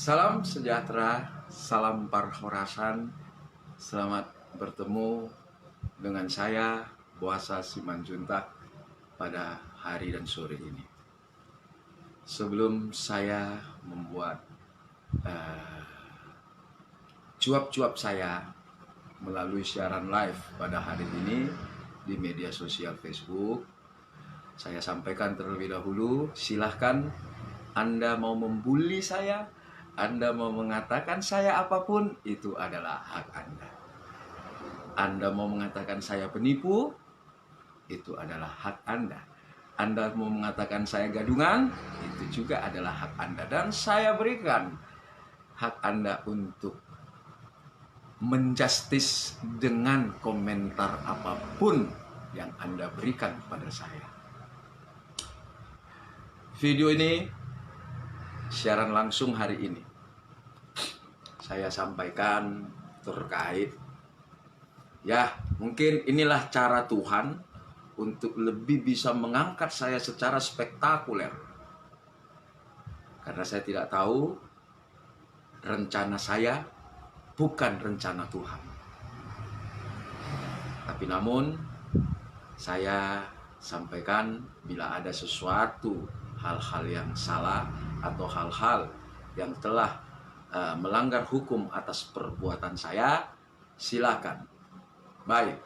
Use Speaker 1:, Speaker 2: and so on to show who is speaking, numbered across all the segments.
Speaker 1: Salam sejahtera, salam parhorasan. Selamat bertemu dengan saya, Boasa Simanjuntak, pada hari dan sore ini. Sebelum saya membuat cuap-cuap saya melalui siaran live pada hari ini di media sosial Facebook, saya sampaikan terlebih dahulu, silahkan Anda mau membuli saya, Anda mau mengatakan saya apapun, itu adalah hak Anda. Anda mau mengatakan saya penipu, itu adalah hak Anda. Anda mau mengatakan saya gadungan, itu juga adalah hak Anda. Dan saya berikan hak Anda untuk menjustis dengan komentar apapun yang Anda berikan pada saya. Video ini siaran langsung hari ini saya sampaikan terkait, ya mungkin inilah cara Tuhan untuk lebih bisa mengangkat saya secara spektakuler, karena saya tidak tahu rencana saya bukan rencana Tuhan. Tapi namun saya sampaikan bila ada sesuatu hal-hal yang salah atau hal-hal yang telah melanggar hukum atas perbuatan saya, silakan. Baik.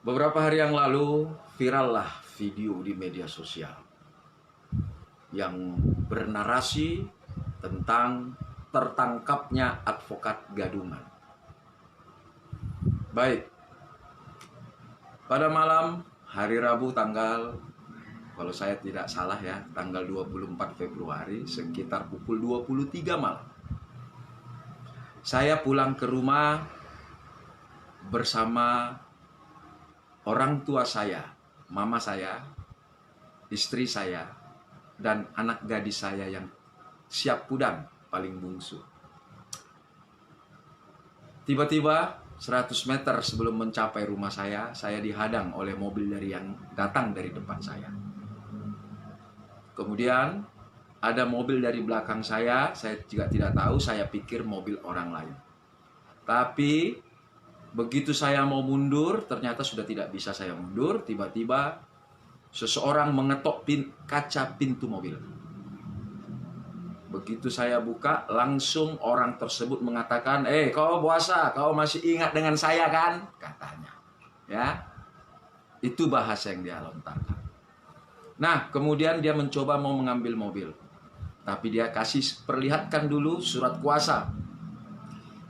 Speaker 1: Beberapa hari yang lalu virallah video di media sosial yang bernarasi tentang tertangkapnya advokat gadungan. Baik. Pada malam hari Rabu kalau saya tidak salah ya, tanggal 24 Februari sekitar pukul 23 malam. Saya pulang ke rumah bersama orang tua saya, mama saya, istri saya, dan anak gadis saya yang siap pudang paling bungsu. Tiba-tiba 100 meter sebelum mencapai rumah saya dihadang oleh mobil yang datang dari depan saya. Kemudian ada mobil dari belakang saya juga tidak tahu, saya pikir mobil orang lain. Tapi begitu saya mau mundur, ternyata sudah tidak bisa saya mundur. Tiba-tiba seseorang mengetok kaca pintu mobil. Begitu saya buka, langsung orang tersebut mengatakan, kau Boasa, kau masih ingat dengan saya kan? Katanya. Ya, itu bahasa yang dia lontarkan. Nah, kemudian dia mencoba mau mengambil mobil. Tapi dia perlihatkan dulu surat kuasa.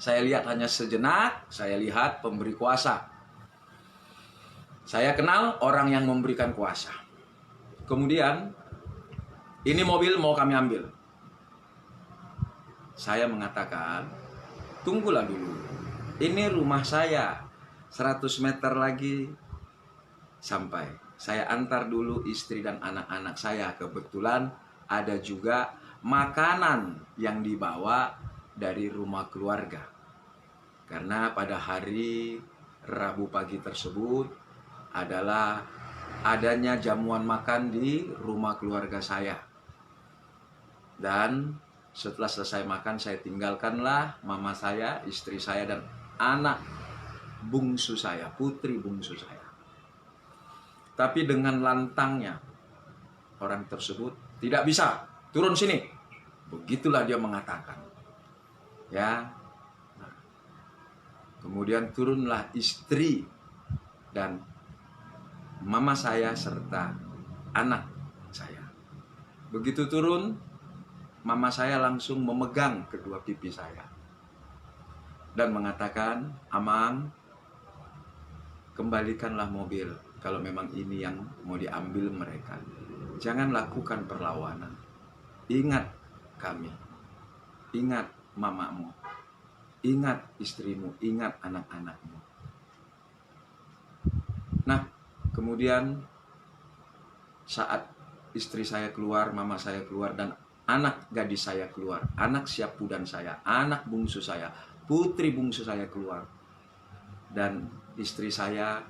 Speaker 1: Saya lihat hanya sejenak, saya lihat pemberi kuasa. Saya kenal orang yang memberikan kuasa. Kemudian, ini mobil mau kami ambil. Saya mengatakan, tunggulah dulu. Ini rumah saya, 100 meter lagi sampai. Saya antar dulu istri dan anak-anak saya. Kebetulan ada juga makanan yang dibawa dari rumah keluarga. Karena pada hari Rabu pagi tersebut adalah adanya jamuan makan di rumah keluarga saya. Dan setelah selesai makan, saya tinggalkanlah mama saya, istri saya, dan anak bungsu saya, putri bungsu saya. Tapi dengan lantangnya, orang tersebut tidak bisa, turun sini. Begitulah dia mengatakan. Ya. Nah, kemudian turunlah istri dan mama saya serta anak saya. Begitu turun, mama saya langsung memegang kedua pipi saya dan mengatakan, Amang, kembalikanlah mobil kalau memang ini yang mau diambil mereka. Jangan lakukan perlawanan. Ingat kami, ingat mamamu, ingat istrimu, ingat anak-anakmu. Nah, kemudian saat istri saya keluar, mama saya keluar, dan anak gadis saya keluar, anak siap pudang saya, anak bungsu saya, putri bungsu saya keluar, dan istri saya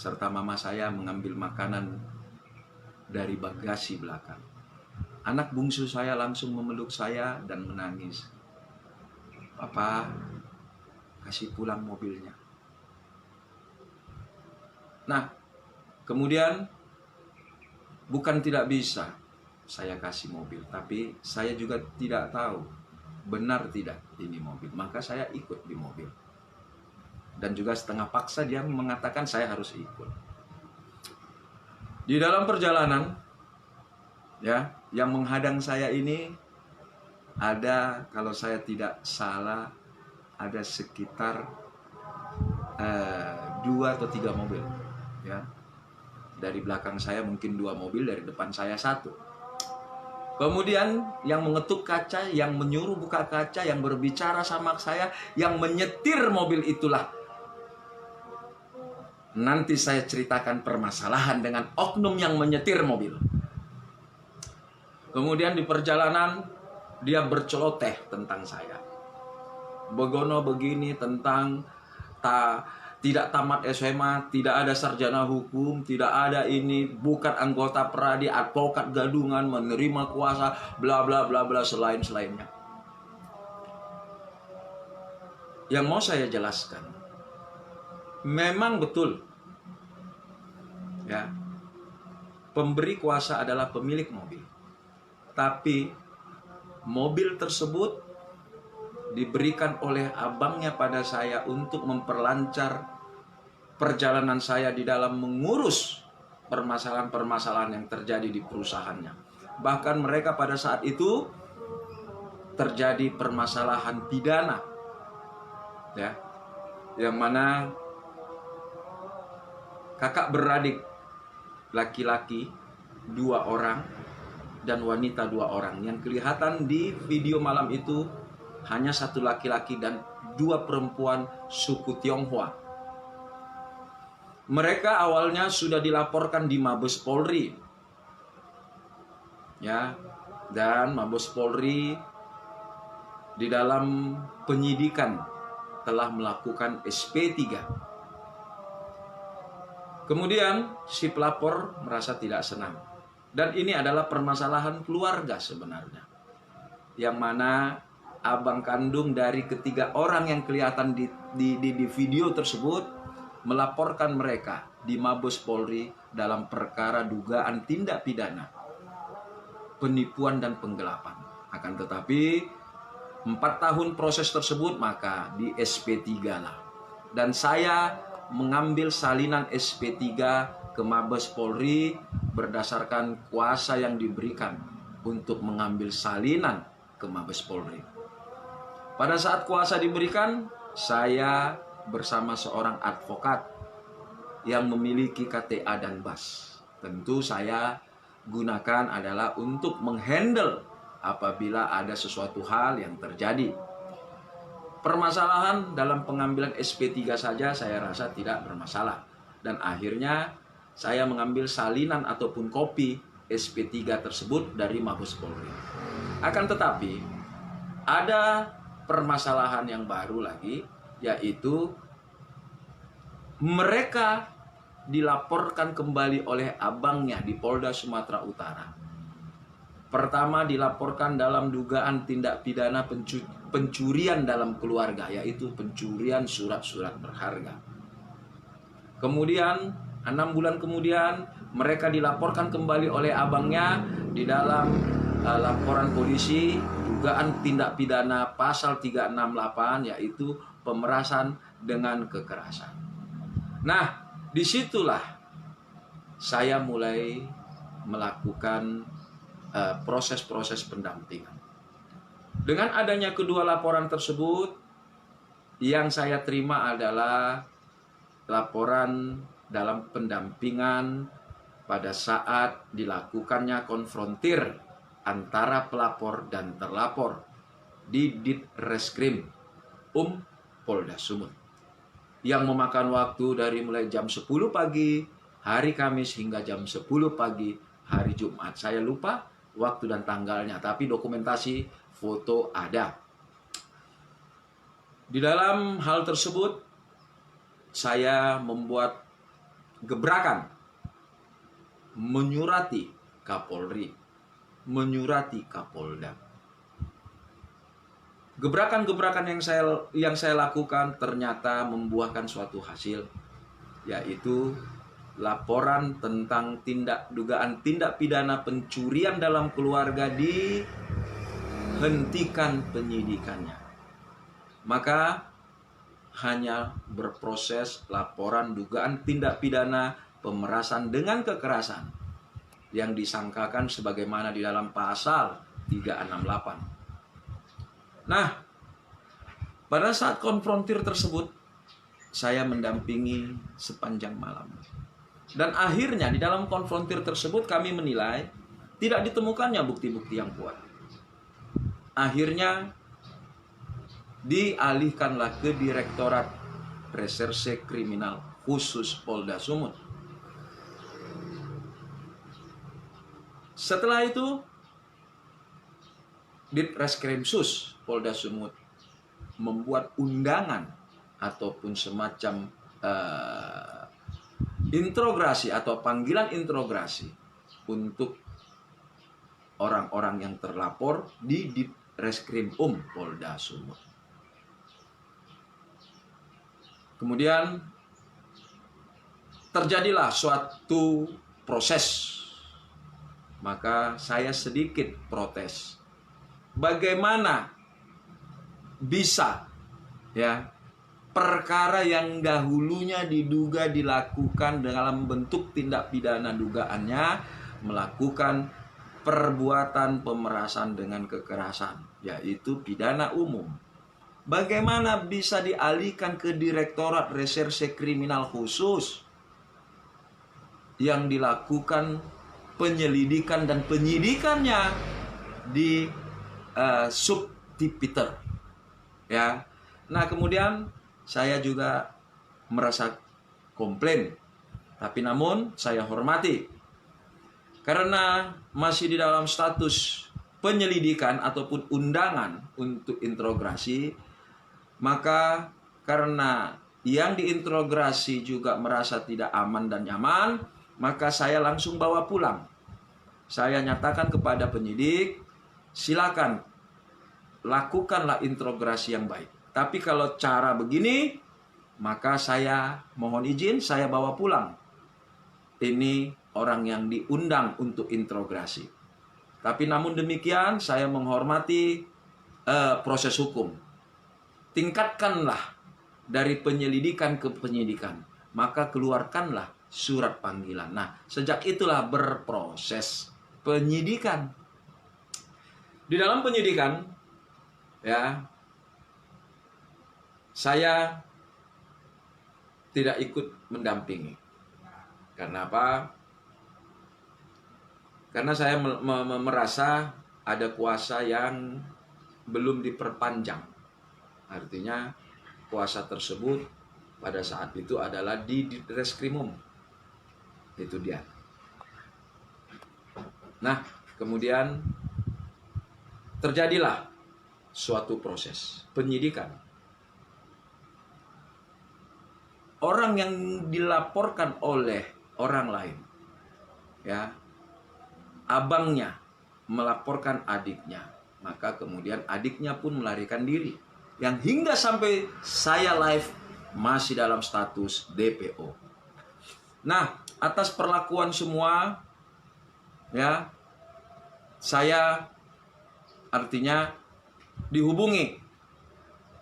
Speaker 1: serta mama saya mengambil makanan dari bagasi belakang. Anak bungsu saya langsung memeluk saya dan menangis. Papa, kasih pulang mobilnya. Nah, kemudian bukan tidak bisa saya kasih mobil, tapi saya juga tidak tahu benar tidak ini mobil. Maka saya ikut di mobil. Dan juga setengah paksa dia mengatakan saya harus ikut. Di dalam perjalanan, ya, yang menghadang saya ini ada, kalau saya tidak salah, ada sekitar 2 atau 3 mobil, ya. Dari belakang saya mungkin 2 mobil, dari depan saya 1. Kemudian yang mengetuk kaca, yang menyuruh buka kaca, yang berbicara sama saya, yang menyetir mobil itulah. Nanti saya ceritakan permasalahan dengan oknum yang menyetir mobil. Kemudian di perjalanan dia berceloteh tentang saya. Begono begini tentang tidak tamat SMA, tidak ada sarjana hukum, tidak ada ini, bukan anggota Pradi, advokat gadungan, menerima kuasa, bla bla bla bla, selainnya. Yang mau saya jelaskan, memang betul, ya, pemberi kuasa adalah pemilik mobil. Tapi mobil tersebut diberikan oleh abangnya pada saya untuk memperlancar perjalanan saya di dalam mengurus permasalahan-permasalahan yang terjadi di perusahaannya. Bahkan mereka pada saat itu terjadi permasalahan pidana, ya, yang mana kakak beradik laki-laki 2 orang dan wanita 2 orang. Yang kelihatan di video malam itu hanya 1 laki-laki dan 2 perempuan suku Tionghoa. Mereka awalnya sudah dilaporkan di Mabes Polri, ya, dan Mabes Polri di dalam penyidikan telah melakukan SP3. Kemudian si pelapor merasa tidak senang. Dan ini adalah permasalahan keluarga sebenarnya, yang mana abang kandung dari ketiga orang yang kelihatan di video tersebut melaporkan mereka di Mabes Polri dalam perkara dugaan tindak pidana penipuan dan penggelapan. Akan tetapi 4 tahun proses tersebut maka di SP3 lah. Dan saya mengambil salinan SP3 ke Mabes Polri berdasarkan kuasa yang diberikan untuk mengambil salinan ke Mabes Polri. Pada saat kuasa diberikan, saya bersama seorang advokat yang memiliki KTA dan BAS. Tentu saya gunakan adalah untuk menghandle apabila ada sesuatu hal yang terjadi. Permasalahan dalam pengambilan SP3 saja saya rasa tidak bermasalah. Dan akhirnya saya mengambil salinan ataupun kopi SP3 tersebut dari Mabes Polri. Akan tetapi ada permasalahan yang baru lagi, yaitu mereka dilaporkan kembali oleh abangnya di Polda Sumatera Utara. Pertama dilaporkan dalam dugaan tindak pidana pencurian dalam keluarga, yaitu pencurian surat-surat berharga. Kemudian 6 bulan kemudian mereka dilaporkan kembali oleh abangnya di dalam laporan polisi dugaan tindak pidana pasal 368, yaitu pemerasan dengan kekerasan. Nah, disitulah saya mulai melakukan proses-proses pendampingan. Dengan adanya kedua laporan tersebut, yang saya terima adalah laporan dalam pendampingan pada saat dilakukannya konfrontir antara pelapor dan terlapor di Ditreskrim Polda Sumut, yang memakan waktu dari mulai jam 10 pagi hari Kamis hingga jam 10 pagi hari Jumat. Saya lupa waktu dan tanggalnya, tapi dokumentasi foto ada. Di dalam hal tersebut saya membuat gebrakan menyurati Kapolri menyurati Kapolda. Gebrakan-gebrakan yang saya lakukan ternyata membuahkan suatu hasil, yaitu laporan tentang dugaan tindak pidana pencurian dalam keluarga dihentikan penyidikannya. Maka hanya berproses laporan dugaan tindak pidana pemerasan dengan kekerasan yang disangkakan sebagaimana di dalam pasal 368. Nah, pada saat konfrontir tersebut, saya mendampingi sepanjang malam. Dan akhirnya di dalam konfrontir tersebut kami menilai tidak ditemukannya bukti-bukti yang kuat. Akhirnya dialihkanlah ke Direktorat Reserse Kriminal Khusus Polda Sumut. Setelah itu, Ditreskrimsus Polda Sumut membuat undangan ataupun semacam interogasi atau panggilan interogasi untuk orang-orang yang terlapor di Ditreskrim Polda Sumut. Kemudian terjadilah suatu proses. Maka saya sedikit protes. Bagaimana bisa perkara yang dahulunya diduga dilakukan dalam bentuk tindak pidana dugaannya melakukan perbuatan pemerasan dengan kekerasan, yaitu pidana umum. Bagaimana bisa dialihkan ke Direktorat Reserse Kriminal Khusus yang dilakukan penyelidikan dan penyidikannya di Subdiviter, ya. Nah, kemudian saya juga merasa komplain, tapi namun saya hormati karena masih di dalam status penyelidikan ataupun undangan untuk interogasi. Maka karena yang diinterogasi juga merasa tidak aman dan nyaman, maka saya langsung bawa pulang. Saya nyatakan kepada penyidik, silakan lakukanlah interogasi yang baik. Tapi kalau cara begini, maka saya mohon izin, saya bawa pulang. Ini orang yang diundang untuk interogasi. Tapi namun demikian, saya menghormati proses hukum. Tingkatkanlah dari penyelidikan ke penyidikan, maka keluarkanlah surat panggilan. Nah, sejak itulah berproses penyidikan. Di dalam penyidikan, ya, saya tidak ikut mendampingi. Karena apa? Karena saya merasa ada kuasa yang belum diperpanjang. Artinya kuasa tersebut pada saat itu adalah di Ditreskrimum. Itu dia. Nah, kemudian terjadilah suatu proses penyidikan. Orang yang dilaporkan oleh orang lain, ya, abangnya melaporkan adiknya, maka kemudian adiknya pun melarikan diri. Yang hingga sampai saya live masih dalam status DPO. Nah, atas perlakuan semua, ya, saya artinya dihubungi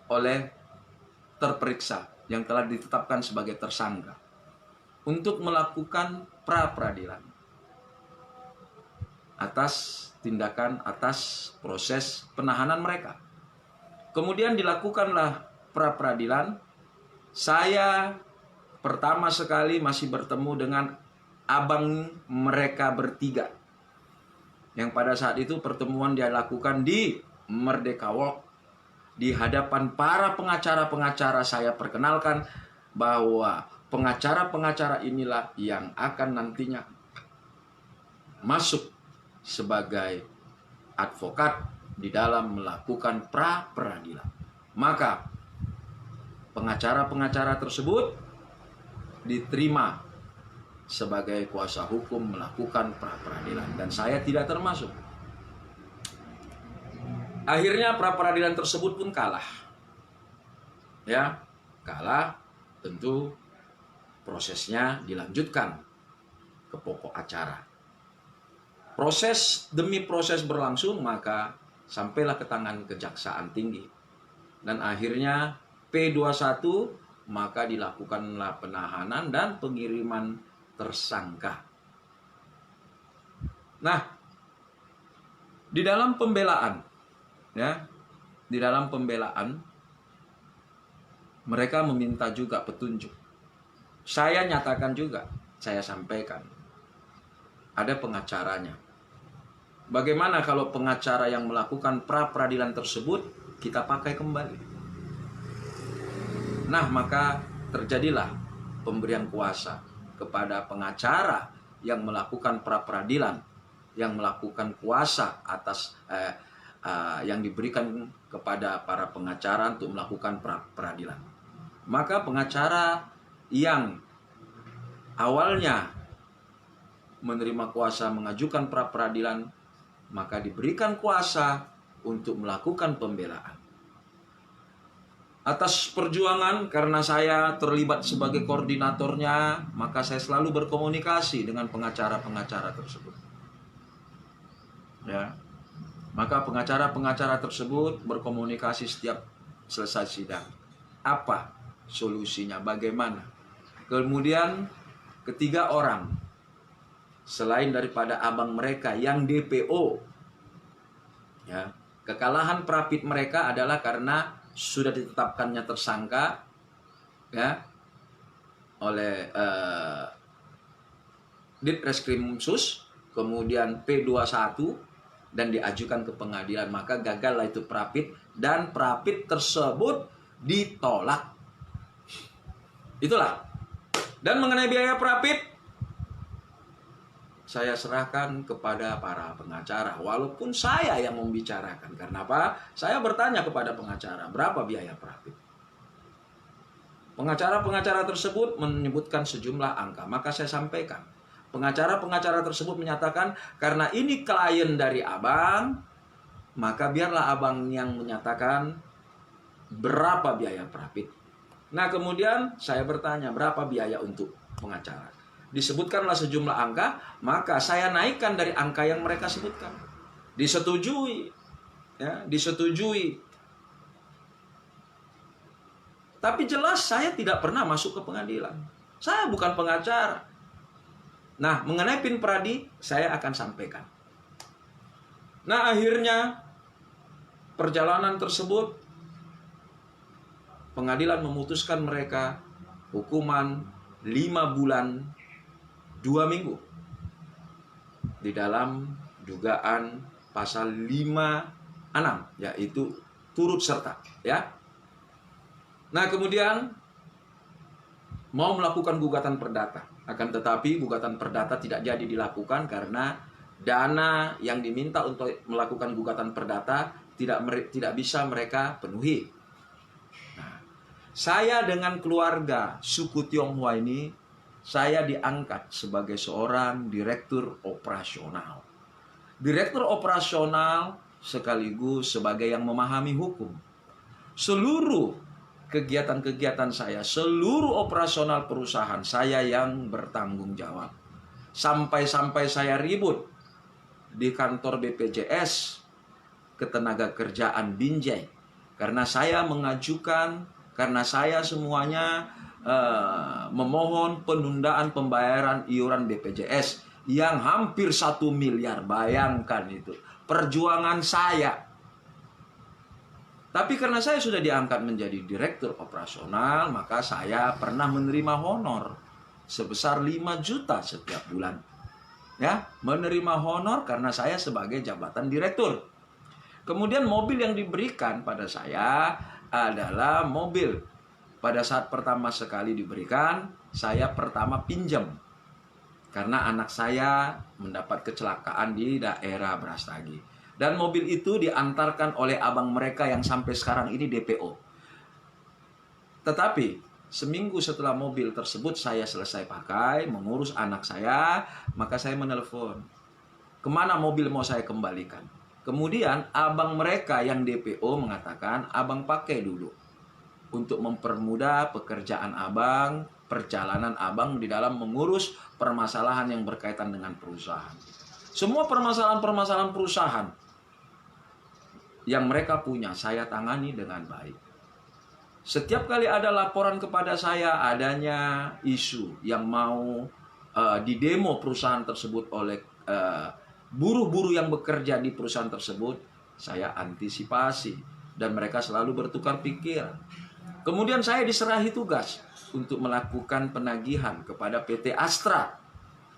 Speaker 1: oleh terperiksa yang telah ditetapkan sebagai tersangka untuk melakukan pra-peradilan atas tindakan, atas proses penahanan mereka. Kemudian dilakukanlah pra-peradilan. Saya pertama sekali masih bertemu dengan abang mereka bertiga, yang pada saat itu pertemuan dia lakukan di Merdeka Walk. Di hadapan para pengacara-pengacara saya perkenalkan bahwa pengacara-pengacara inilah yang akan nantinya masuk sebagai advokat di dalam melakukan pra-peradilan. Maka pengacara-pengacara tersebut diterima sebagai kuasa hukum melakukan pra-peradilan dan saya tidak termasuk. Akhirnya pra peradilan tersebut pun kalah. Ya, kalah, tentu prosesnya dilanjutkan ke pokok acara. Proses demi proses berlangsung, maka sampailah ke tangan Kejaksaan Tinggi. Dan akhirnya P21, maka dilakukanlah penahanan dan pengiriman tersangka. Nah, di dalam pembelaan, ya, di dalam pembelaan mereka meminta juga petunjuk. Saya nyatakan juga, saya sampaikan, ada pengacaranya. Bagaimana kalau pengacara yang melakukan pra peradilan tersebut kita pakai kembali? Nah, maka terjadilah pemberian kuasa kepada pengacara yang melakukan pra peradilan, yang melakukan kuasa atas yang diberikan kepada para pengacara untuk melakukan pra peradilan. Maka pengacara yang awalnya menerima kuasa mengajukan pra peradilan, maka diberikan kuasa untuk melakukan pembelaan. Atas perjuangan, karena saya terlibat sebagai koordinatornya, maka saya selalu berkomunikasi dengan pengacara-pengacara tersebut. Ya. Maka pengacara-pengacara tersebut berkomunikasi setiap selesai sidang. Apa solusinya? Bagaimana? Kemudian ketiga orang, selain daripada abang mereka yang DPO, ya, kekalahan Prapit mereka adalah karena sudah ditetapkannya tersangka, ya, oleh Ditreskrim Sus, kemudian P21 dan diajukan ke pengadilan, maka gagallah itu Prapit dan Prapit tersebut ditolak. Itulah. Dan mengenai biaya Prapit, saya serahkan kepada para pengacara, walaupun saya yang membicarakan. Karena apa? Saya bertanya kepada pengacara, berapa biaya Prapit? Pengacara-pengacara tersebut menyebutkan sejumlah angka, maka saya sampaikan. Pengacara-pengacara tersebut menyatakan, karena ini klien dari abang, maka biarlah abang yang menyatakan berapa biaya Prapit. Nah, kemudian saya bertanya, berapa biaya untuk pengacara? Disebutkanlah sejumlah angka, maka saya naikkan dari angka yang mereka sebutkan. Disetujui, ya, disetujui. Tapi jelas saya tidak pernah masuk ke pengadilan. Saya bukan pengacara. Nah, mengenai Pin Pradi, saya akan sampaikan. Nah, akhirnya perjalanan tersebut, pengadilan memutuskan mereka hukuman 5 bulan 2 minggu di dalam dugaan pasal 56, yaitu turut serta, ya. Nah, kemudian mau melakukan gugatan perdata, akan tetapi gugatan perdata tidak jadi dilakukan karena dana yang diminta untuk melakukan gugatan perdata tidak bisa mereka penuhi. Nah, saya dengan keluarga suku Tionghoa ini, saya diangkat sebagai seorang direktur operasional. Direktur operasional sekaligus sebagai yang memahami hukum. Seluruh kegiatan-kegiatan saya, seluruh operasional perusahaan saya yang bertanggung jawab. Sampai-sampai saya ribut di kantor BPJS Ketenagakerjaan Binjai. Karena saya mengajukan, karena saya semuanya memohon penundaan pembayaran iuran BPJS yang hampir 1 miliar. Bayangkan itu perjuangan saya. Tapi karena saya sudah diangkat menjadi direktur operasional, maka saya pernah menerima honor sebesar 5 juta setiap bulan. Ya, menerima honor karena saya sebagai jabatan direktur. Kemudian mobil yang diberikan pada saya adalah mobil. Pada saat pertama sekali diberikan, saya pertama pinjam. Karena anak saya mendapat kecelakaan di daerah Brastagi. Dan mobil itu diantarkan oleh abang mereka yang sampai sekarang ini DPO. Tetapi seminggu setelah mobil tersebut saya selesai pakai, mengurus anak saya, maka saya menelpon. Kemana mobil mau saya kembalikan? Kemudian abang mereka yang DPO mengatakan, abang pakai dulu untuk mempermudah pekerjaan abang, perjalanan abang di dalam mengurus permasalahan yang berkaitan dengan perusahaan. Semua permasalahan-permasalahan perusahaan yang mereka punya, saya tangani dengan baik. Setiap kali ada laporan kepada saya adanya isu yang mau didemo perusahaan tersebut oleh buruh-buruh yang bekerja di perusahaan tersebut, saya antisipasi dan mereka selalu bertukar pikiran. Kemudian saya diserahi tugas untuk melakukan penagihan kepada PT Astra,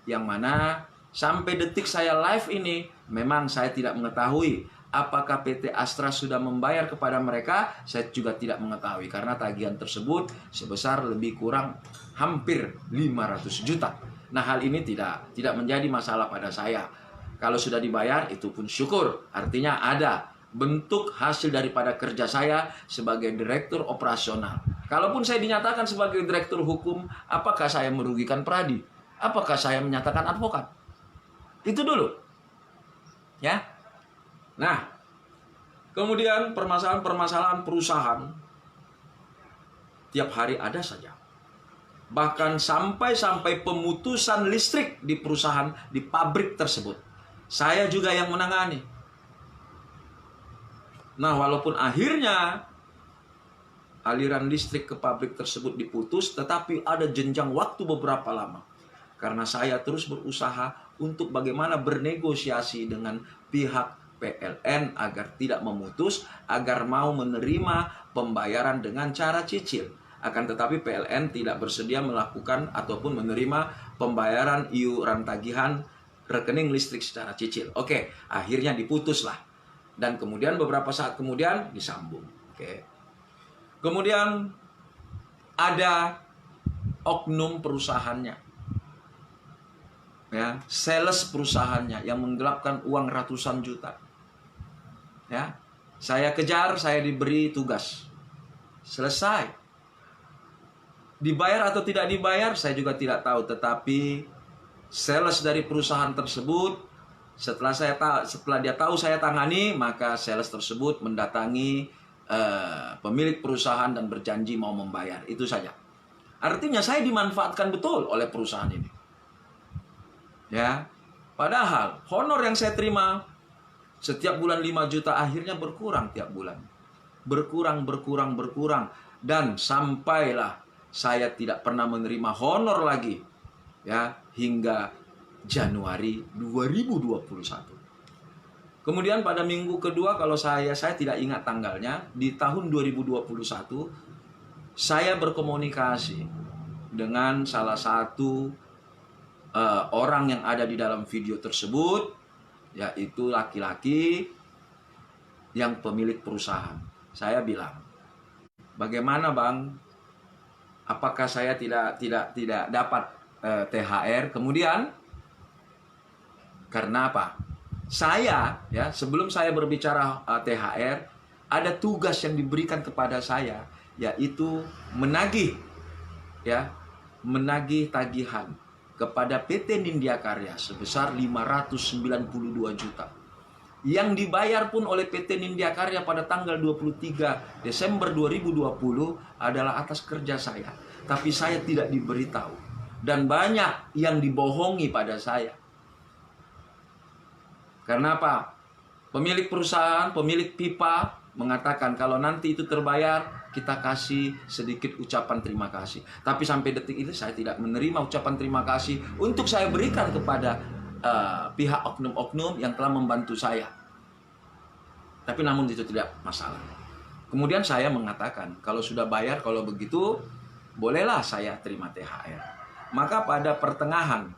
Speaker 1: yang mana sampai detik saya live ini memang saya tidak mengetahui apakah PT Astra sudah membayar kepada mereka. Saya juga tidak mengetahui karena tagihan tersebut sebesar lebih kurang hampir 500 juta. Nah, hal ini tidak menjadi masalah pada saya. Kalau sudah dibayar itu pun syukur, artinya ada bentuk hasil daripada kerja saya sebagai direktur operasional. Kalaupun saya dinyatakan sebagai direktur hukum, apakah saya merugikan Pradi? Apakah saya menyatakan advokat? Itu dulu. Ya. Nah, kemudian permasalahan-permasalahan perusahaan tiap hari ada saja. Bahkan sampai pemutusan listrik di perusahaan, di pabrik tersebut, saya juga yang menangani. Nah, walaupun akhirnya aliran listrik ke pabrik tersebut diputus, tetapi ada jenjang waktu beberapa lama. Karena saya terus berusaha untuk bagaimana bernegosiasi dengan pihak PLN agar tidak memutus, agar mau menerima pembayaran dengan cara cicil. Akan tetapi PLN tidak bersedia melakukan ataupun menerima pembayaran iuran tagihan rekening listrik secara cicil. Oke, akhirnya diputuslah. Dan kemudian beberapa saat kemudian disambung. Oke. Kemudian ada oknum perusahaannya, ya, sales perusahaannya yang menggelapkan uang ratusan juta. Ya, saya kejar, saya diberi tugas. Selesai. Dibayar atau tidak dibayar, saya juga tidak tahu. Tetapi sales dari perusahaan tersebut, setelah dia tahu saya tangani, maka sales tersebut mendatangi pemilik perusahaan dan berjanji mau membayar. Itu saja. Artinya saya dimanfaatkan betul oleh perusahaan ini. Ya, padahal honor yang saya terima setiap bulan 5 juta akhirnya berkurang tiap bulan. Berkurang. Dan sampailah saya tidak pernah menerima honor lagi, ya, hingga Januari 2021. Kemudian pada minggu kedua, kalau saya tidak ingat tanggalnya, di tahun 2021, saya berkomunikasi dengan salah satu orang yang ada di dalam video tersebut, yaitu laki-laki yang pemilik perusahaan. Saya bilang, bagaimana bang? Apakah saya tidak dapat THR? Kemudian karena apa? Saya, ya, sebelum saya berbicara THR, ada tugas yang diberikan kepada saya, yaitu menagih tagihan kepada PT Nindya Karya sebesar 592 juta. Yang dibayar pun oleh PT Nindya Karya pada tanggal 23 Desember 2020 adalah atas kerja saya. Tapi saya tidak diberitahu. Dan banyak yang dibohongi pada saya. Karena apa? Pemilik perusahaan, pemilik pipa mengatakan kalau nanti itu terbayar, kita kasih sedikit ucapan terima kasih. Tapi sampai detik itu saya tidak menerima ucapan terima kasih untuk saya berikan kepada pihak oknum-oknum yang telah membantu saya. Tapi namun itu tidak masalah. Kemudian saya mengatakan, kalau sudah bayar, kalau begitu, bolehlah saya terima THR. Maka pada pertengahan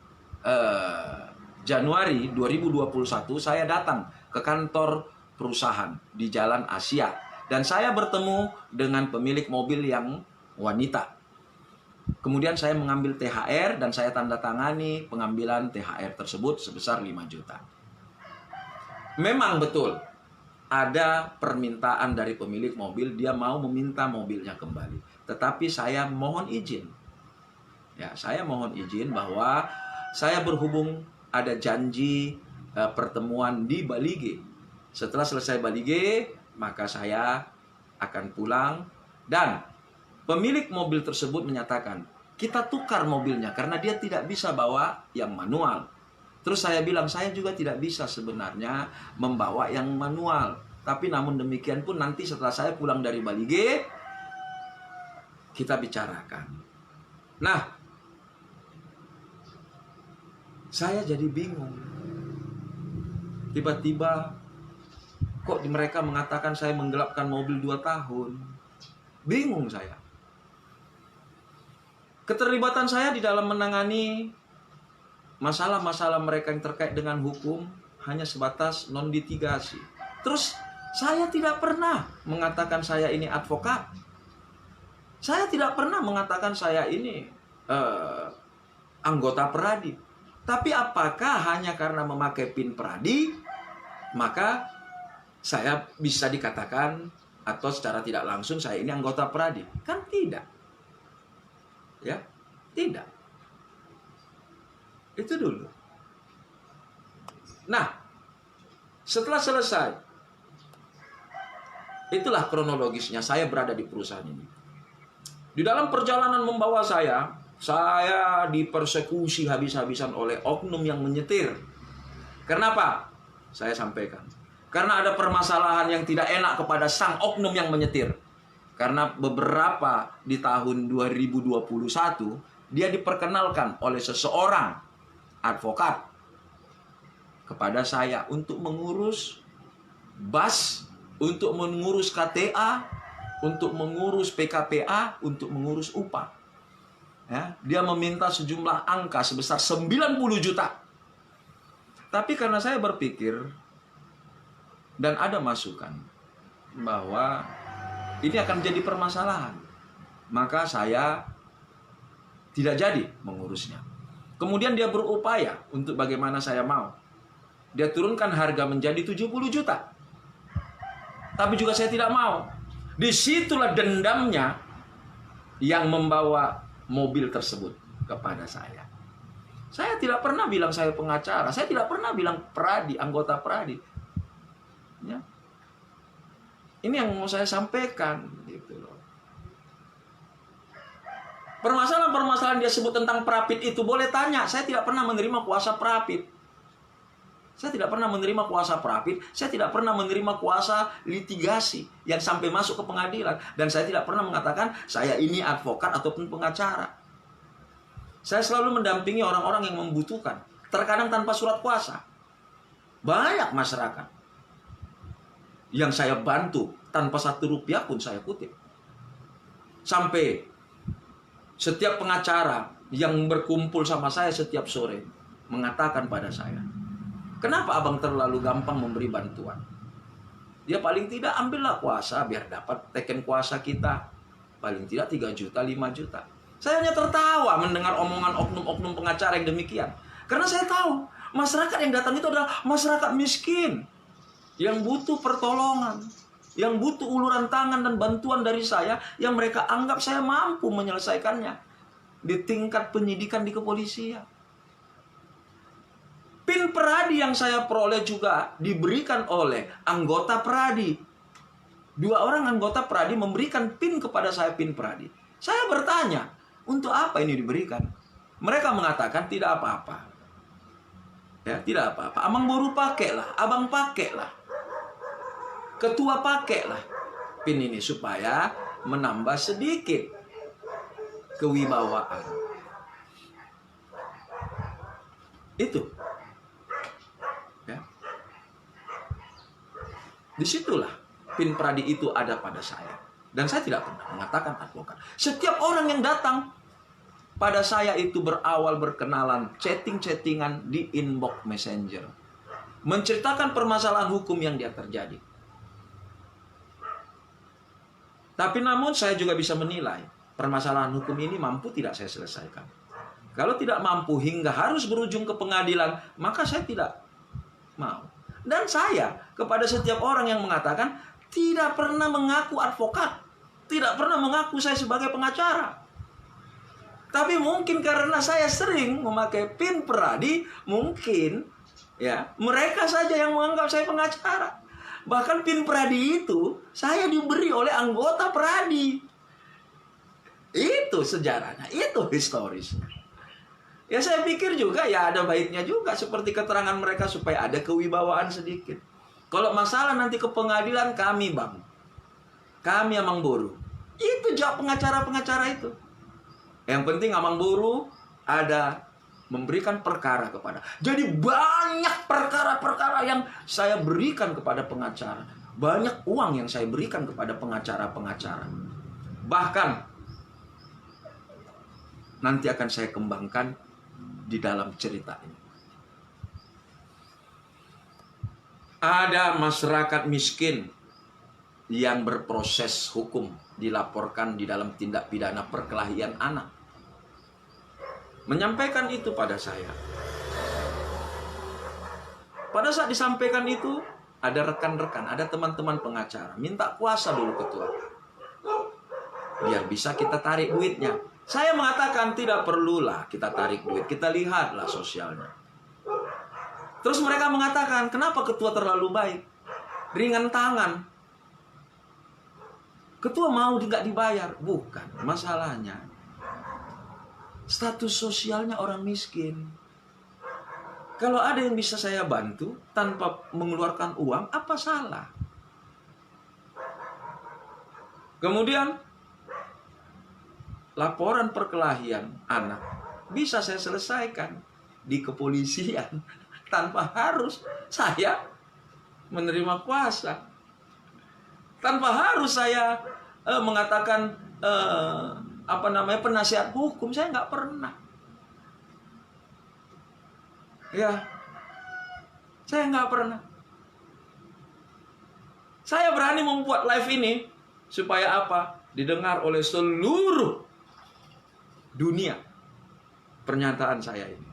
Speaker 1: Januari 2021, saya datang ke kantor perusahaan di Jalan Asia. Dan saya bertemu dengan pemilik mobil yang wanita. Kemudian saya mengambil THR dan saya tanda tangani pengambilan THR tersebut sebesar 5 juta. Memang betul ada permintaan dari pemilik mobil, dia mau meminta mobilnya kembali. Tetapi saya mohon izin. Ya, saya mohon izin bahwa saya berhubung ada janji pertemuan di Balige Setelah selesai balige, maka saya akan pulang dan pemilik mobil tersebut menyatakan, kita tukar mobilnya karena dia tidak bisa bawa yang manual. Terus saya bilang, saya juga tidak bisa sebenarnya membawa yang manual. Tapi namun demikian pun nanti setelah saya pulang dari balige, kita bicarakan. Nah, saya jadi bingung. Tiba-tiba kok mereka mengatakan saya menggelapkan mobil 2 tahun. Bingung saya. Keterlibatan saya di dalam menangani masalah-masalah mereka yang terkait dengan hukum hanya sebatas non-litigasi. Terus saya tidak pernah mengatakan saya ini advokat. Saya tidak pernah mengatakan saya ini anggota Peradi. Tapi apakah hanya karena memakai PIN Peradi, maka saya bisa dikatakan atau secara tidak langsung saya ini anggota Peradi? Kan tidak. Ya, tidak. Itu dulu. Nah, setelah selesai, itulah kronologisnya saya berada di perusahaan ini. Di dalam perjalanan membawa saya dipersekusi habis-habisan oleh oknum yang menyetir. Kenapa? Saya sampaikan. Karena ada permasalahan yang tidak enak kepada sang oknum yang menyetir. Karena beberapa di tahun 2021, dia diperkenalkan oleh seseorang advokat kepada saya untuk mengurus BAS, untuk mengurus KTA, untuk mengurus PKPA, untuk mengurus upah. Ya, dia meminta sejumlah angka sebesar 90 juta. Tapi karena saya berpikir dan ada masukan bahwa ini akan menjadi permasalahan, maka saya tidak jadi mengurusnya. Kemudian dia berupaya untuk bagaimana saya mau. Dia turunkan harga menjadi 70 juta. Tapi juga saya tidak mau. Disitulah dendamnya yang membawa mobil tersebut kepada saya. Saya tidak pernah bilang saya pengacara. Saya tidak pernah bilang Peradi, anggota Peradi. Ya. Ini yang mau saya sampaikan gitu loh. Permasalahan-permasalahan dia sebut tentang Prapit itu boleh tanya. Saya tidak pernah menerima kuasa Prapit. Saya tidak pernah menerima kuasa Prapit. Saya tidak pernah menerima kuasa litigasi yang sampai masuk ke pengadilan. Dan saya tidak pernah mengatakan saya ini advokat ataupun pengacara. Saya selalu mendampingi orang-orang yang membutuhkan. Terkadang tanpa surat kuasa. Banyak masyarakat yang saya bantu tanpa 1 rupiah pun saya kutip. Sampai setiap pengacara yang berkumpul sama saya setiap sore mengatakan pada saya, kenapa abang terlalu gampang memberi bantuan? Ya paling tidak ambillah kuasa biar dapat teken kuasa kita. Paling tidak 3 juta, 5 juta. Saya hanya tertawa mendengar omongan oknum-oknum pengacara yang demikian. Karena saya tahu masyarakat yang datang itu adalah masyarakat miskin yang butuh pertolongan, yang butuh uluran tangan dan bantuan dari saya, yang mereka anggap saya mampu menyelesaikannya di tingkat penyidikan di kepolisian. PIN Peradi yang saya peroleh juga diberikan oleh anggota Peradi. 2 orang anggota Peradi memberikan PIN kepada saya, PIN Peradi. Saya bertanya, untuk apa ini diberikan? Mereka mengatakan tidak apa-apa. Ya, tidak apa-apa. Abang baru pakailah, abang pakailah. Ketua pakailah PIN ini supaya menambah sedikit kewibawaan. Itu. Ya. Disitulah PIN Peradi itu ada pada saya. Dan saya tidak pernah mengatakan advokat. Setiap orang yang datang pada saya itu berawal berkenalan, chatting-chattingan di inbox messenger. Menceritakan permasalahan hukum yang dia terjadi. Tapi namun saya juga bisa menilai permasalahan hukum ini mampu tidak saya selesaikan. Kalau tidak mampu hingga harus berujung ke pengadilan, maka saya tidak mau. Dan saya kepada setiap orang yang mengatakan tidak pernah mengaku advokat, tidak pernah mengaku saya sebagai pengacara. Tapi mungkin karena saya sering memakai PIN Peradi, mungkin ya mereka saja yang menganggap saya pengacara. Bahkan PIN Pradi itu saya diberi oleh anggota Pradi. Itu sejarahnya, itu historisnya. Ya saya pikir juga ya ada baiknya juga seperti keterangan mereka supaya ada kewibawaan sedikit. Kalau masalah nanti ke pengadilan kami bang, kami Amang Boru. Itu jawab pengacara-pengacara itu. Yang penting Amang Boru ada memberikan perkara kepada. Jadi banyak perkara-perkara yang saya berikan kepada pengacara. Banyak uang yang saya berikan kepada pengacara-pengacara. Bahkan nanti akan saya kembangkan di dalam cerita ini. Ada masyarakat miskin yang berproses hukum dilaporkan di dalam tindak pidana perkelahian anak. Menyampaikan itu pada saya. Pada saat disampaikan itu, ada rekan-rekan, ada teman-teman pengacara minta kuasa dulu ketua, biar bisa kita tarik duitnya. Saya mengatakan tidak perlulah kita tarik duit, kita lihatlah sosialnya. Terus mereka mengatakan, kenapa ketua terlalu baik, ringan tangan, ketua mau tidak dibayar? Bukan, masalahnya status sosialnya orang miskin. Kalau ada yang bisa saya bantu tanpa mengeluarkan uang, apa salah? Kemudian laporan perkelahian anak bisa saya selesaikan di kepolisian tanpa harus saya menerima kuasa, tanpa harus saya mengatakan penasihat hukum. Saya nggak pernah. Ya, saya nggak pernah. Saya berani membuat live ini supaya apa? Didengar oleh seluruh dunia pernyataan saya ini.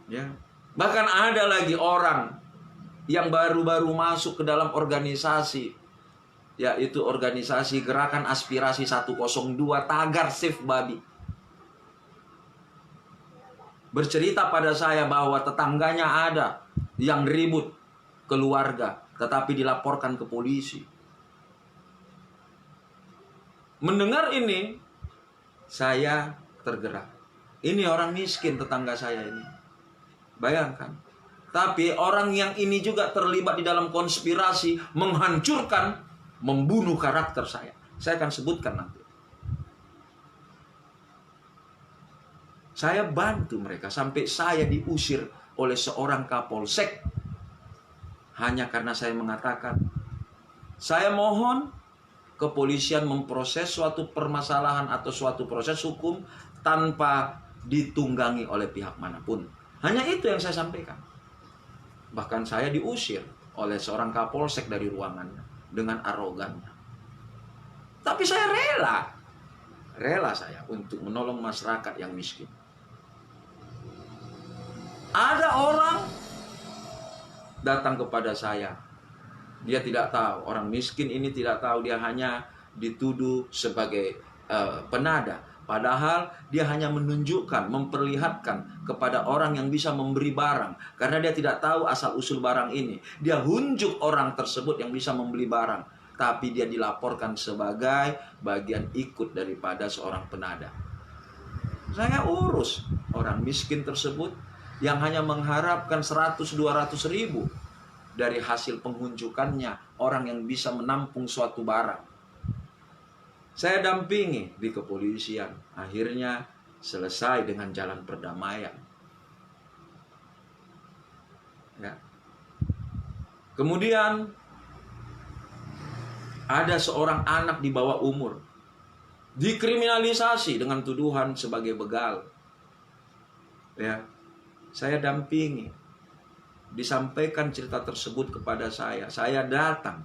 Speaker 1: Ya, bahkan ada lagi orang yang baru-baru masuk ke dalam organisasi, yaitu organisasi Gerakan Aspirasi 102 Tagar Save Babi. Bercerita pada saya bahwa tetangganya ada yang ribut keluarga, tetapi dilaporkan ke polisi. Mendengar ini, saya tergerak. Ini orang miskin tetangga saya ini. Bayangkan. Tapi orang yang ini juga terlibat di dalam konspirasi menghancurkan, membunuh karakter saya. Saya akan sebutkan nanti. Saya bantu mereka sampai saya diusir oleh seorang kapolsek. Hanya karena saya mengatakan, saya mohon kepolisian memproses suatu permasalahan atau suatu proses hukum tanpa ditunggangi oleh pihak manapun. Hanya itu yang saya sampaikan. Bahkan saya diusir oleh seorang kapolsek dari ruangannya dengan arogannya. Tapi saya rela saya untuk menolong masyarakat yang miskin. Ada orang datang kepada saya. Dia tidak tahu, orang miskin ini tidak tahu, dia hanya dituduh sebagai penada. Padahal dia hanya menunjukkan, memperlihatkan kepada orang yang bisa memberi barang. Karena dia tidak tahu asal-usul barang ini. Dia hunjuk orang tersebut yang bisa membeli barang. Tapi dia dilaporkan sebagai bagian ikut daripada seorang penada. Saya urus orang miskin tersebut yang hanya mengharapkan 100-200 ribu dari hasil penghunjukannya, orang yang bisa menampung suatu barang. Saya dampingi di kepolisian. Akhirnya selesai dengan jalan perdamaian. Ya. Kemudian ada seorang anak di bawah umur dikriminalisasi dengan tuduhan sebagai begal. Ya. Saya dampingi. Disampaikan cerita tersebut kepada saya. Saya datang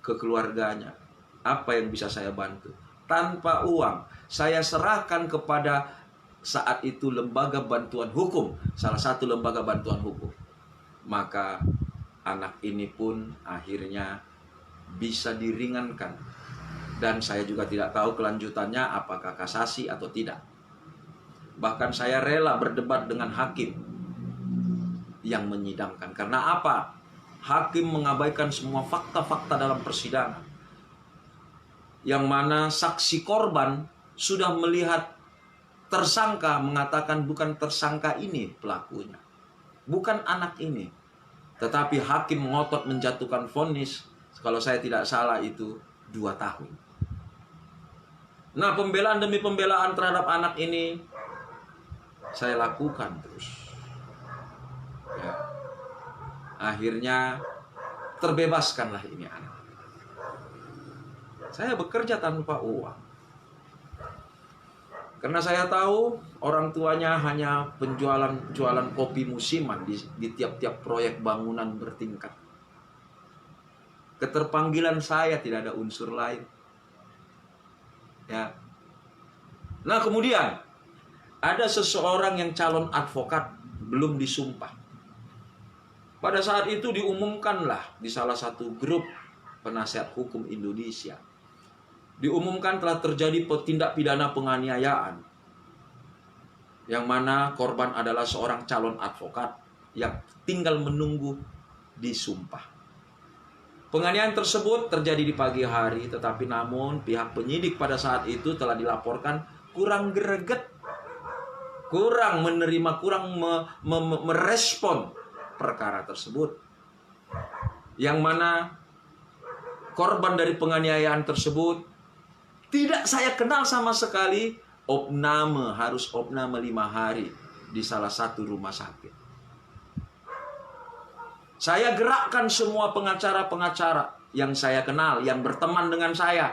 Speaker 1: ke keluarganya. Apa yang bisa saya bantu? Tanpa uang. Saya serahkan kepada saat itu lembaga bantuan hukum. Salah satu lembaga bantuan hukum. Maka anak ini pun akhirnya bisa diringankan. Dan saya juga tidak tahu kelanjutannya apakah kasasi atau tidak. Bahkan saya rela berdebat dengan hakim
Speaker 2: yang menyidangkan. Karena apa? Hakim mengabaikan semua fakta-fakta dalam persidangan. Yang mana saksi korban sudah melihat tersangka mengatakan bukan tersangka ini pelakunya, bukan anak ini. Tetapi hakim ngotot menjatuhkan vonis, kalau saya tidak salah itu 2 tahun. Nah, pembelaan demi pembelaan terhadap anak ini saya lakukan terus. Ya. Akhirnya terbebaskanlah ini anak. Saya bekerja tanpa uang. Karena saya tahu orang tuanya hanya jualan kopi musiman di tiap-tiap proyek bangunan bertingkat. Keterpanggilan saya tidak ada unsur lain. Ya. Nah, kemudian ada seseorang yang calon advokat belum disumpah. Pada saat itu diumumkanlah di salah satu grup penasihat hukum Indonesia. Diumumkan telah terjadi tindak pidana penganiayaan. Yang mana korban adalah seorang calon advokat yang tinggal menunggu disumpah. Penganiayaan tersebut terjadi di pagi hari, tetapi namun pihak penyidik pada saat itu telah dilaporkan kurang greget, kurang menerima, kurang merespon perkara tersebut. Yang mana korban dari penganiayaan tersebut tidak saya kenal sama sekali, harus opname 5 hari di salah satu rumah sakit. Saya gerakkan semua pengacara-pengacara yang saya kenal, yang berteman dengan saya.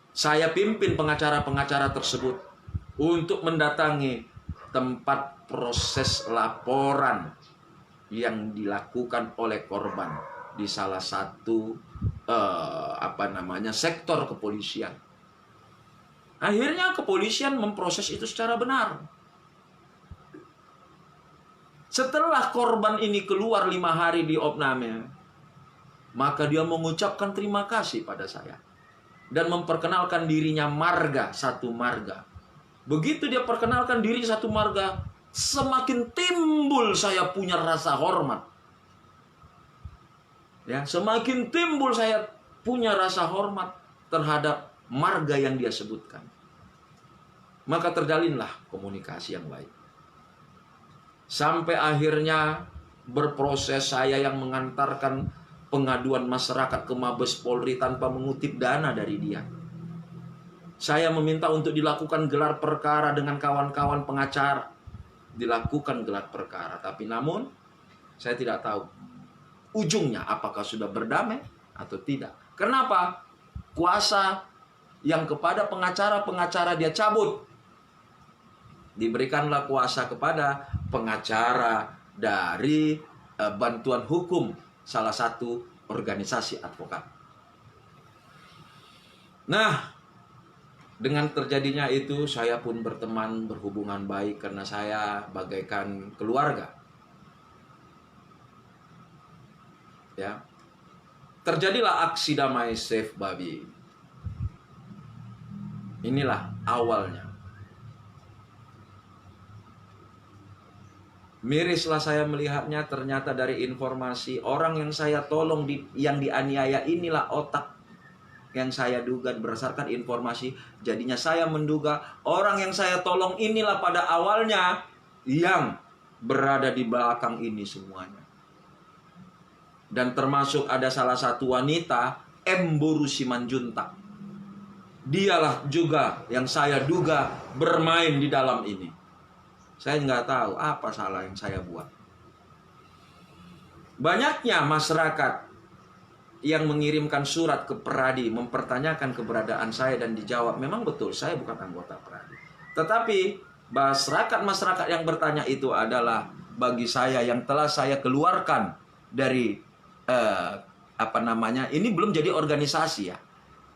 Speaker 2: Saya pimpin pengacara-pengacara tersebut untuk mendatangi tempat proses laporan yang dilakukan oleh korban di salah satu sektor kepolisian. Akhirnya kepolisian memproses itu secara benar. Setelah korban ini keluar 5 hari di opname, maka dia mengucapkan terima kasih pada saya dan memperkenalkan dirinya satu marga. Begitu dia perkenalkan diri satu marga, semakin timbul saya punya rasa hormat. Ya, semakin timbul saya punya rasa hormat terhadap marga yang dia sebutkan. Maka terjalinlah komunikasi yang baik. Sampai akhirnya berproses saya yang mengantarkan pengaduan masyarakat ke Mabes Polri tanpa mengutip dana dari dia. Saya meminta untuk dilakukan gelar perkara dengan kawan-kawan pengacara. Dilakukan gelar perkara, tapi namun saya tidak tahu ujungnya apakah sudah berdamai atau tidak. Kenapa? Kuasa yang kepada pengacara-pengacara dia cabut. Diberikanlah kuasa kepada pengacara dari bantuan hukum salah satu organisasi advokat. Nah, dengan terjadinya itu saya pun berteman, berhubungan baik karena saya bagaikan keluarga. Ya. Terjadilah aksi damai Save Babi. Inilah awalnya. Mirislah saya melihatnya, ternyata dari informasi orang yang saya tolong yang dianiaya inilah otak yang saya duga berdasarkan informasi. Jadinya saya menduga orang yang saya tolong inilah pada awalnya yang berada di belakang ini semuanya. Dan termasuk ada salah satu wanita, Emburu Simanjuntak. Dialah juga yang saya duga bermain di dalam ini. Saya nggak tahu apa salah yang saya buat. Banyaknya masyarakat yang mengirimkan surat ke Peradi mempertanyakan keberadaan saya dan dijawab, memang betul saya bukan anggota Peradi. Tetapi masyarakat yang bertanya itu adalah bagi saya yang telah saya keluarkan dari ini belum jadi organisasi ya.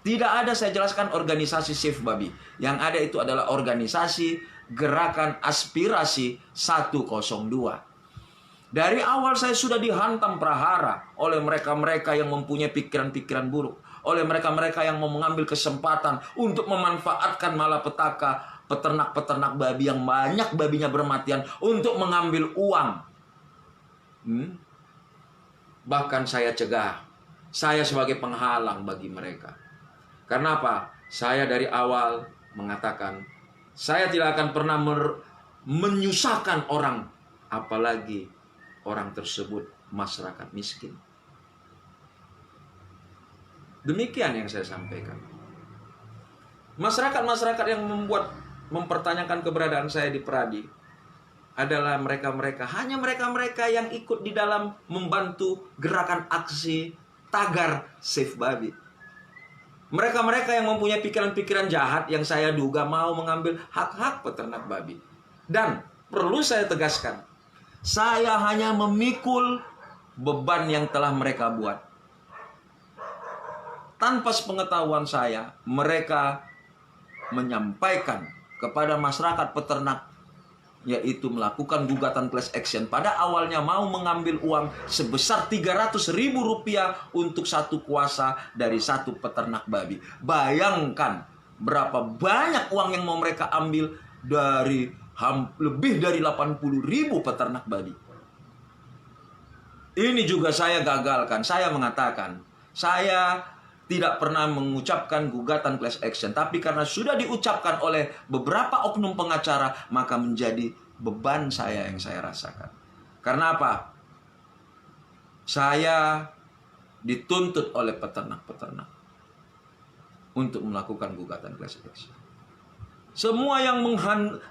Speaker 2: Tidak ada, saya jelaskan, organisasi Save Babi. Yang ada itu adalah organisasi Gerakan Aspirasi 102. Dari awal saya sudah dihantam prahara oleh mereka-mereka yang mempunyai pikiran-pikiran buruk, oleh mereka-mereka yang mau mengambil kesempatan untuk memanfaatkan malapetaka peternak-peternak babi yang banyak babinya bermatian untuk mengambil uang. Bahkan saya cegah. Saya sebagai penghalang bagi mereka. Karena apa? Saya dari awal mengatakan, saya tidak akan pernah menyusahkan orang, apalagi orang tersebut masyarakat miskin. Demikian yang saya sampaikan. Masyarakat-masyarakat yang mempertanyakan keberadaan saya di Peradi adalah hanya mereka-mereka yang ikut di dalam membantu gerakan aksi tagar Save Babi. Mereka-mereka yang mempunyai pikiran-pikiran jahat yang saya duga mau mengambil hak-hak peternak babi. Dan perlu saya tegaskan, saya hanya memikul beban yang telah mereka buat. Tanpa sepengetahuan saya, mereka menyampaikan kepada masyarakat peternak, yaitu melakukan gugatan class action. Pada awalnya mau mengambil uang sebesar Rp300.000 untuk satu kuasa dari satu peternak babi. Bayangkan berapa banyak uang yang mau mereka ambil dari lebih dari 80.000 peternak babi. Ini juga saya gagalkan. Saya mengatakan, saya tidak pernah mengucapkan gugatan class action. Tapi karena sudah diucapkan oleh beberapa oknum pengacara, maka menjadi beban saya yang saya rasakan. Karena apa? Saya dituntut oleh peternak-peternak untuk melakukan gugatan class action. Semua yang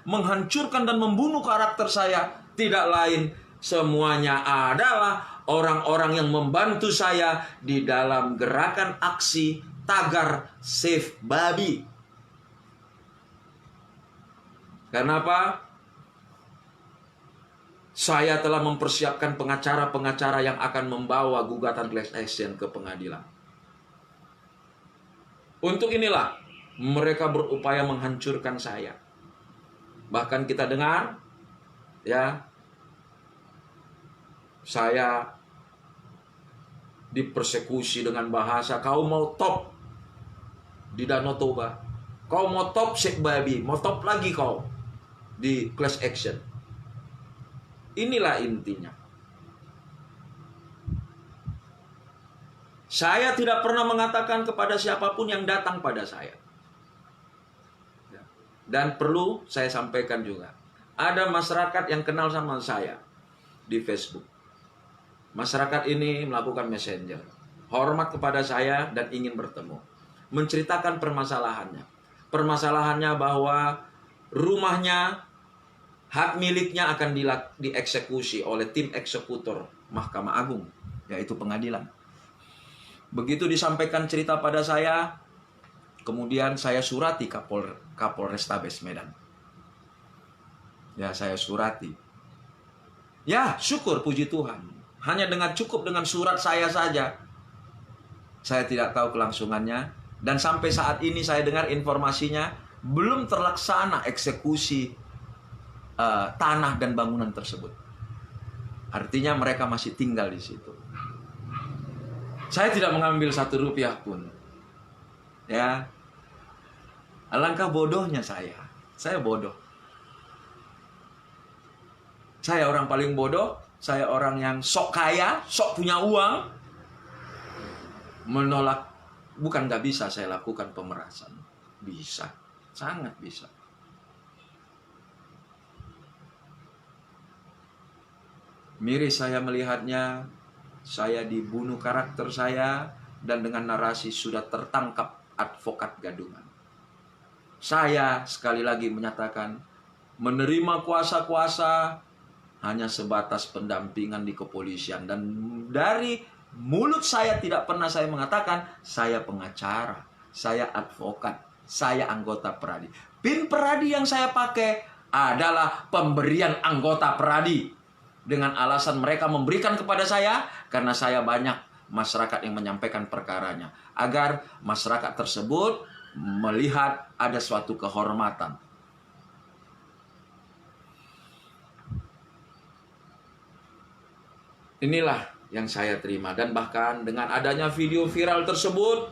Speaker 2: menghancurkan dan membunuh karakter saya tidak lain, semuanya adalah orang-orang yang membantu saya di dalam gerakan aksi tagar Save Babi. Kenapa? Saya telah mempersiapkan pengacara-pengacara yang akan membawa gugatan class action ke pengadilan. Untuk inilah mereka berupaya menghancurkan saya. Bahkan kita dengar, ya, saya dipersekusi dengan bahasa, kau mau top di Danau Toba, kau mau top Save Babi, mau top lagi kau di class action. Inilah intinya. Saya tidak pernah mengatakan kepada siapapun yang datang pada saya. Dan perlu saya sampaikan juga, ada masyarakat yang kenal sama saya di Facebook. Masyarakat ini melakukan messenger, hormat kepada saya dan ingin bertemu, menceritakan permasalahannya. Permasalahannya bahwa rumahnya, hak miliknya akan dieksekusi oleh tim eksekutor Mahkamah Agung, yaitu pengadilan. Begitu disampaikan cerita pada saya, kemudian saya surati Kapolrestabes Medan. Ya, saya surati. Ya, syukur, puji Tuhan. Hanya cukup dengan surat saya saja. Saya tidak tahu kelangsungannya. Dan sampai saat ini saya dengar informasinya, belum terlaksana eksekusi tanah dan bangunan tersebut. Artinya mereka masih tinggal di situ. Saya tidak mengambil Rp1 pun. Ya. Alangkah bodohnya saya. Saya bodoh. Saya orang paling bodoh. Saya orang yang sok kaya, sok punya uang. Menolak. Bukan gak bisa saya lakukan pemerasan. Bisa. Sangat bisa. Miris saya melihatnya. Saya dibunuh karakter saya. Dan dengan narasi sudah tertangkap advokat gadungan. Saya sekali lagi menyatakan, menerima kuasa-kuasa hanya sebatas pendampingan di kepolisian. Dan dari mulut saya tidak pernah saya mengatakan saya pengacara, saya advokat, saya anggota Peradi. PIN Peradi yang saya pakai adalah pemberian anggota Peradi. Dengan alasan mereka memberikan kepada saya karena saya banyak masyarakat yang menyampaikan perkaranya. Agar masyarakat tersebut melihat ada suatu kehormatan. Inilah yang saya terima. Dan bahkan dengan adanya video viral tersebut,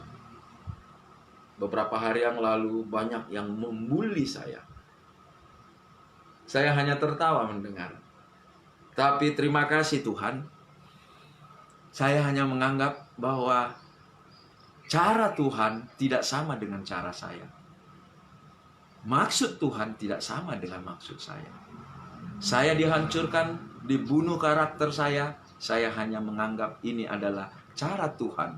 Speaker 2: beberapa hari yang lalu banyak yang membuli saya. Saya hanya tertawa mendengar. Tapi terima kasih Tuhan, saya hanya menganggap bahwa cara Tuhan tidak sama dengan cara saya. Maksud Tuhan tidak sama dengan maksud saya. Saya dihancurkan, dibunuh karakter saya hanya menganggap ini adalah cara Tuhan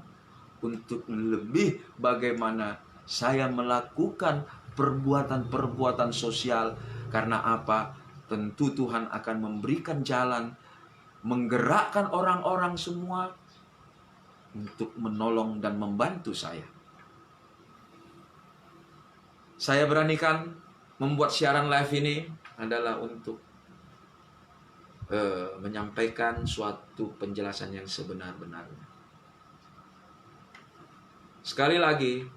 Speaker 2: untuk lebih bagaimana saya melakukan perbuatan-perbuatan sosial. Karena apa? Tentu Tuhan akan memberikan jalan, menggerakkan orang-orang semua untuk menolong dan membantu saya. Saya beranikan membuat siaran live ini adalah untuk menyampaikan suatu penjelasan yang sebenar-benarnya. Sekali lagi,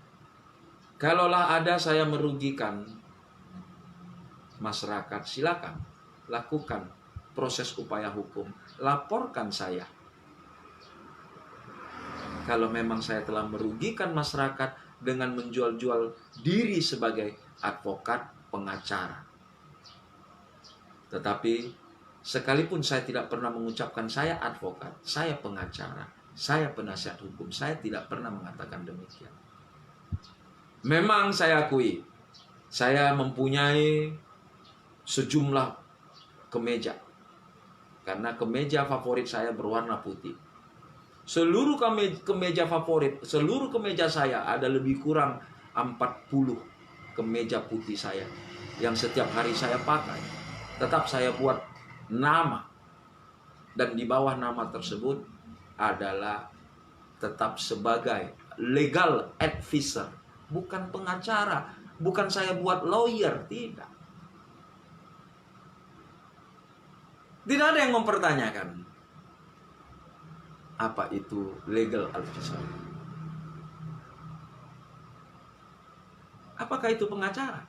Speaker 2: kalaulah ada saya merugikan masyarakat, silakan lakukan proses upaya hukum, laporkan saya. Kalau memang saya telah merugikan masyarakat dengan menjual-jual diri sebagai advokat, pengacara. Tetapi sekalipun saya tidak pernah mengucapkan saya advokat, saya pengacara, saya penasihat hukum, saya tidak pernah mengatakan demikian. Memang saya akui, saya mempunyai sejumlah kemeja. Karena kemeja favorit saya berwarna putih. Seluruh kemeja favorit, seluruh kemeja saya ada lebih kurang 40 kemeja putih saya yang setiap hari saya pakai. Tetap saya buat nama, dan di bawah nama tersebut adalah tetap sebagai legal advisor, bukan pengacara, bukan saya buat lawyer, tidak. Tidak ada yang mempertanyakan apa itu legal advisor. Apakah itu pengacara?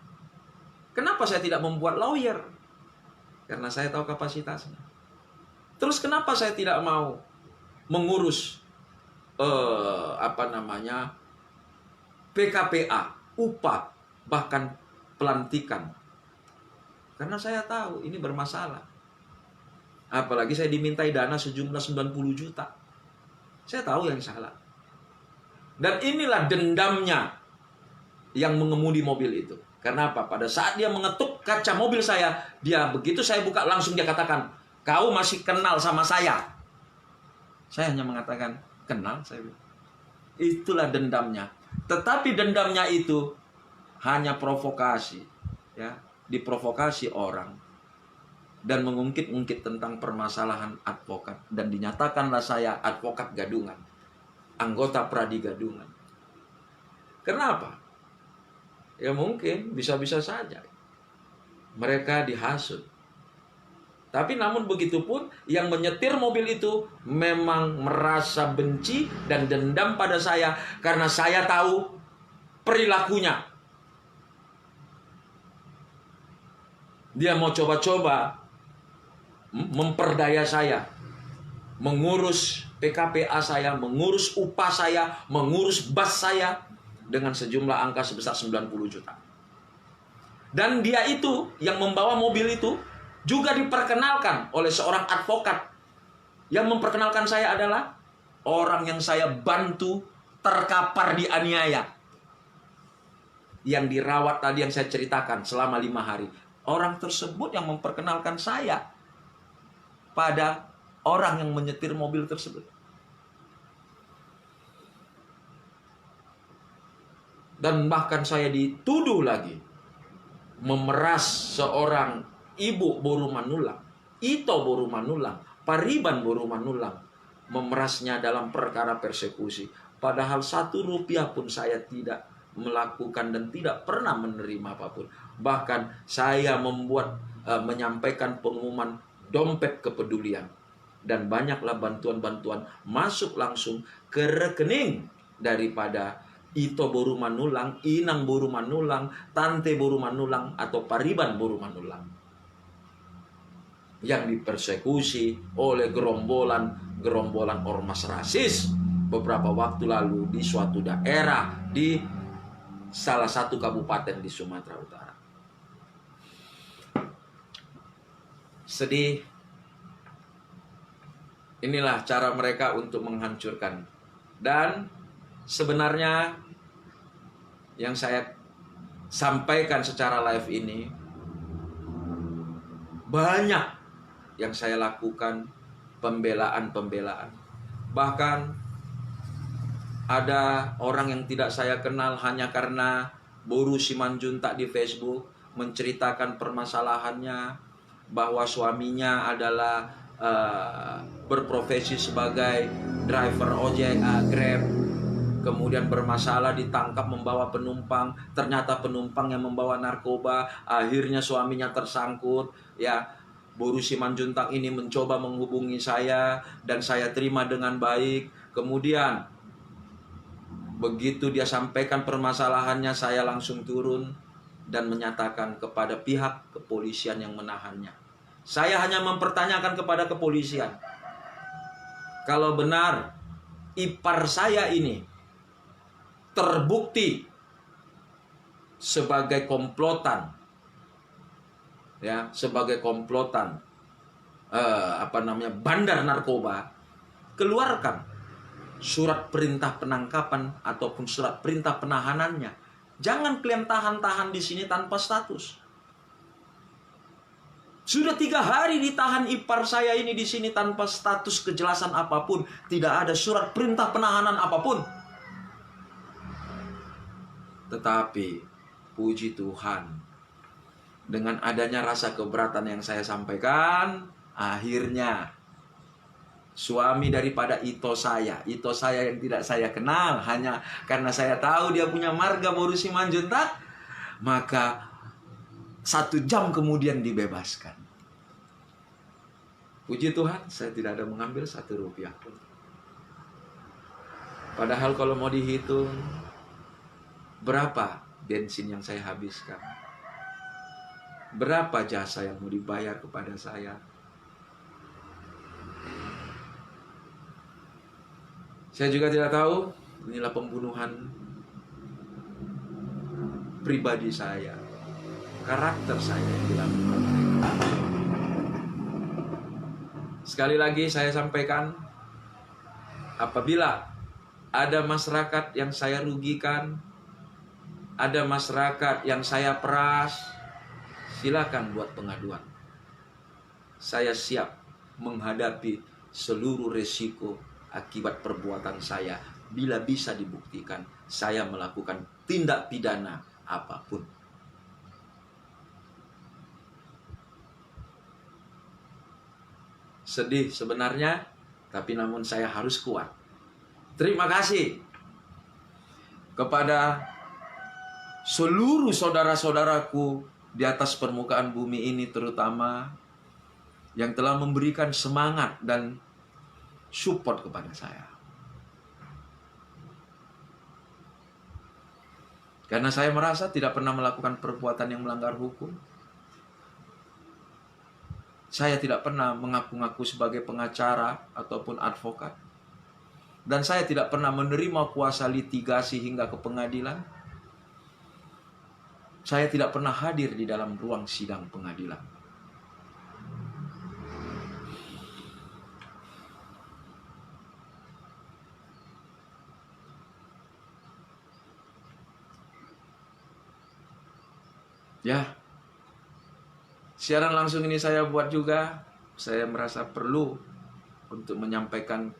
Speaker 2: Kenapa saya tidak membuat lawyer? Karena saya tahu kapasitasnya. Terus kenapa saya tidak mau mengurus PKPA, upah, bahkan pelantikan? Karena saya tahu ini bermasalah. Apalagi saya dimintai dana sejumlah 90 juta. Saya tahu yang salah. Dan inilah dendamnya yang mengemudi mobil itu. Karena apa? Pada saat dia mengetuk kaca mobil saya, dia begitu saya buka langsung dia katakan, "Kau masih kenal sama saya?" Saya hanya mengatakan, "Kenal," saya bilang. Itulah dendamnya. Tetapi dendamnya itu hanya provokasi, ya, diprovokasi orang dan mengungkit-ungkit tentang permasalahan advokat, dan dinyatakanlah saya advokat gadungan, anggota Pradi gadungan. Kenapa? Ya mungkin bisa-bisa saja mereka dihasut. Tapi namun begitu pun yang menyetir mobil itu memang merasa benci dan dendam pada saya karena saya tahu perilakunya. Dia mau coba-coba memperdaya saya, mengurus PKPA saya, mengurus upah saya, mengurus bas saya dengan sejumlah angka sebesar 90 juta. Dan dia itu yang membawa mobil itu juga diperkenalkan oleh seorang advokat. Yang memperkenalkan saya adalah orang yang saya bantu terkapar dianiaya, yang dirawat tadi yang saya ceritakan selama 5 hari. Orang tersebut yang memperkenalkan saya pada orang yang menyetir mobil tersebut. Dan bahkan saya dituduh lagi memeras seorang ibu Borumanulang, Ito Borumanulang, Pariban Borumanulang, memerasnya dalam perkara persekusi. Padahal 1 rupiah pun saya tidak melakukan dan tidak pernah menerima apapun. Bahkan saya menyampaikan pengumuman dompet kepedulian. Dan banyaklah bantuan-bantuan masuk langsung ke rekening daripada Ito Borumanulang, Inang Borumanulang, Tante Borumanulang, atau Pariban Borumanulang, yang dipersekusi oleh gerombolan ormas rasis beberapa waktu lalu di suatu daerah di salah satu kabupaten di Sumatera Utara. sedih. Inilah cara mereka untuk menghancurkan. Dan sebenarnya yang saya sampaikan secara live ini, banyak yang saya lakukan pembelaan-pembelaan. Bahkan ada orang yang tidak saya kenal hanya karena Boru Simanjuntak di Facebook menceritakan permasalahannya bahwa suaminya adalah berprofesi sebagai driver ojek Grab, kemudian bermasalah ditangkap membawa penumpang, ternyata penumpang yang membawa narkoba, akhirnya suaminya tersangkut. Ya, Boru Simanjuntak ini mencoba menghubungi saya dan saya terima dengan baik. Kemudian begitu dia sampaikan permasalahannya, saya langsung turun dan menyatakan kepada pihak kepolisian yang menahannya. Saya hanya mempertanyakan kepada kepolisian, kalau benar ipar saya ini terbukti sebagai komplotan, ya, sebagai komplotan bandar narkoba, keluarkan surat perintah penangkapan ataupun surat perintah penahanannya. Jangan klaim tahan-tahan di sini tanpa status. Sudah 3 hari ditahan ipar saya ini di sini tanpa status kejelasan apapun, tidak ada surat perintah penahanan apapun. Tetapi puji Tuhan, dengan adanya rasa keberatan yang saya sampaikan, akhirnya suami daripada Ito saya yang tidak saya kenal, hanya karena saya tahu dia punya marga Boru Simanjuntak, maka 1 jam kemudian dibebaskan. Puji Tuhan, saya tidak ada mengambil 1 rupiah pun. Padahal kalau mau dihitung, berapa bensin yang saya habiskan, berapa jasa yang mau dibayar kepada saya. Saya juga tidak tahu, inilah pembunuhan pribadi saya, karakter saya yang dilakukan. Sekali lagi saya sampaikan, apabila ada masyarakat yang saya rugikan, ada masyarakat yang saya peras, silakan buat pengaduan. Saya siap menghadapi seluruh resiko akibat perbuatan saya bila bisa dibuktikan saya melakukan tindak pidana apapun. Sedih sebenarnya, tapi namun saya harus kuat. Terima kasih kepada seluruh saudara-saudaraku di atas permukaan bumi ini, terutama yang telah memberikan semangat dan support kepada saya. Karena saya merasa tidak pernah melakukan perbuatan yang melanggar hukum. Saya tidak pernah mengaku-ngaku sebagai pengacara ataupun advokat. Dan saya tidak pernah menerima kuasa litigasi hingga ke pengadilan. Saya tidak pernah hadir di dalam ruang sidang pengadilan. Ya, siaran langsung ini saya buat juga. Saya merasa perlu untuk menyampaikan